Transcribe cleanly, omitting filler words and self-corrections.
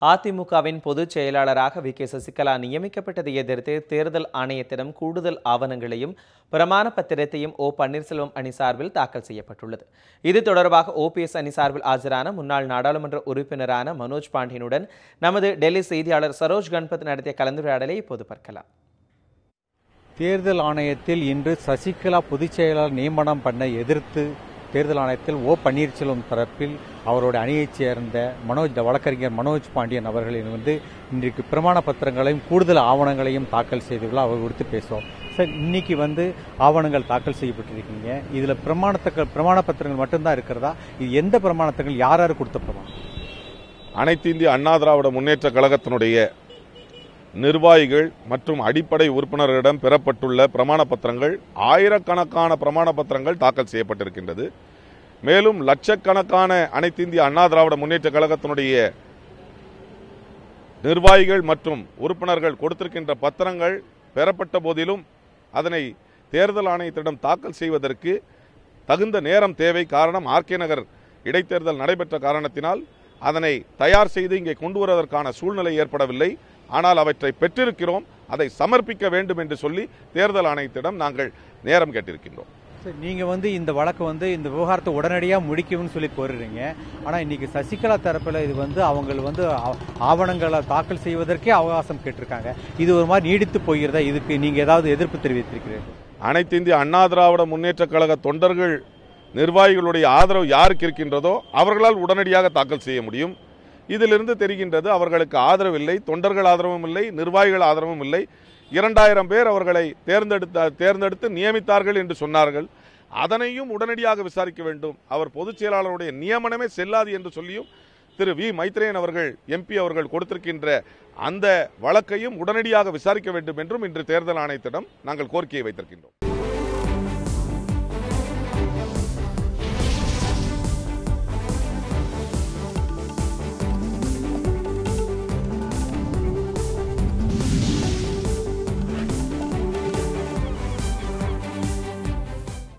அதிமுகவின் பொதுச் செயலாளராக வி.கே. சசிகலா நியமிக்கப்பட்டதை எதிர்த்து தேர்தல் ஆணையத்திடம் கூடுதல் ஆவணங்களையும் பிரமாண பத்திரத்தையும் ஓ. பன்னீர்செல்வம் அணி சார்பில் தாக்கல் செய்யப்பட்டுள்ளது. இது தொடர்பாக ஓபிஎஸ் அணி சார்பில் ஆஜரான முன்னாள் நாடாளுமன்ற உறுப்பினரான மனோஜ் பாண்டியனுடன் நமது டெல்லி செய்தியாளர் சரோஜ் கன்பத் நடத்திய கலந்துரையாடலை இப்போது பார்க்கலாம். தேர்தல் ஆணையத்தில் இன்று சசிகலா பொதுச் செயலாளர் நியமனம் பண்ண எதிர்த்து தேர்தல் ஆணையத்தில் ஓ. பன்னீர்செல்வம் தரப்பில் அவருடைய அணியைச் சேர்ந்த வழக்கறிஞர் மனோஜ் பாண்டியன் அவர்களின் இன்றைக்கு பிரமாண பத்திரங்களையும் கூடுதல் ஆவணங்களையும் தாக்கல் செய்துள்ளார். அவர் குறித்து பேசுவோம். சார், இன்னைக்கு ஆவணங்கள் தாக்கல் செய்யப்பட்டிருக்கீங்க. இதுல பிரமாண பத்திரங்கள் மட்டும்தான் இருக்கிறதா? இது எந்த பிரமாணங்கள் யார் யார் கொடுத்த பிரமாணம்? அனைத்து இந்திய அண்ணா திராவிட முன்னேற்ற கழகத்தினுடைய நிர்வாகிகள் மற்றும் அடிப்படை உறுப்பினர்களிடம் பெறப்பட்டுள்ள பிரமாண பத்திரங்கள் ஆயிரக்கணக்கான பிரமாண பத்திரங்கள் தாக்கல் செய்யப்பட்டிருக்கின்றது. மேலும் லட்சக்கணக்கான அனைத்து இந்திய அண்ணா திராவிட முன்னேற்ற கழகத்தினுடைய நிர்வாகிகள் மற்றும் உறுப்பினர்கள் கொடுத்திருக்கின்ற பத்திரங்கள் பெறப்பட்ட போதிலும் அதனை தேர்தல் ஆணையத்திடம் தாக்கல் செய்வதற்கு தகுந்த நேரம் தேவை. காரணம், ஆர்கே நகர் இடைத்தேர்தல் நடைபெற்ற காரணத்தினால் அதனை தயார் செய்து இங்கே கொண்டு வருவதற்கான சூழ்நிலை ஏற்படவில்லை. ஆனால் அவற்றை பெற்றிருக்கிறோம், அதை சமர்ப்பிக்க வேண்டும் என்று சொல்லி தேர்தல் ஆணையத்திடம் நாங்கள் நேரம் கேட்டிருக்கின்றோம். நீங்க இந்த வழக்கு இந்த விவகாரத்தை உடனடியாக முடிக்கும்னு சொல்லி கோருறீங்க. ஆனா இன்னைக்கு சசிகலா தரப்புல இது அவங்க ஆவணங்களை தாக்கல் செய்வதற்கே அவகாசம் கேட்டிருக்காங்க. இது ஒரு மாதிரி நீடித்து போகிறதா? இதுக்கு நீங்க ஏதாவது எதிர்ப்பு தெரிவித்திருக்கிறீர்கள்? அனைத்து இந்திய அண்ணா திராவிட முன்னேற்ற கழக தொண்டர்கள் நிர்வாகிகளுடைய ஆதரவு யாருக்கு இருக்கின்றதோ அவர்களால் உடனடியாக தாக்கல் செய்ய முடியும். இதிலிருந்து தெரிகின்றது அவர்களுக்கு ஆதரவில்லை, தொண்டர்கள் ஆதரவும் இல்லை, நிர்வாகிகள் ஆதரவும் இல்லை. 2000 பேர் அவர்களை தேர்ந்தெடுத்து நியமித்தார்கள் என்று சொன்னார்கள். அதனையும் உடனடியாக விசாரிக்க வேண்டும். அவர் பொதுச் செயலாளருடைய நியமனமே செல்லாது என்று சொல்லியும் திரு வி. மைத்ரேயன் அவர்கள் எம்பி அவர்கள் கொடுத்திருக்கின்ற அந்த வழக்கையும் உடனடியாக விசாரிக்க வேண்டும் என்றும் இன்று தேர்தல் ஆணையத்திடம் நாங்கள் கோரிக்கையை வைத்திருக்கின்றோம்.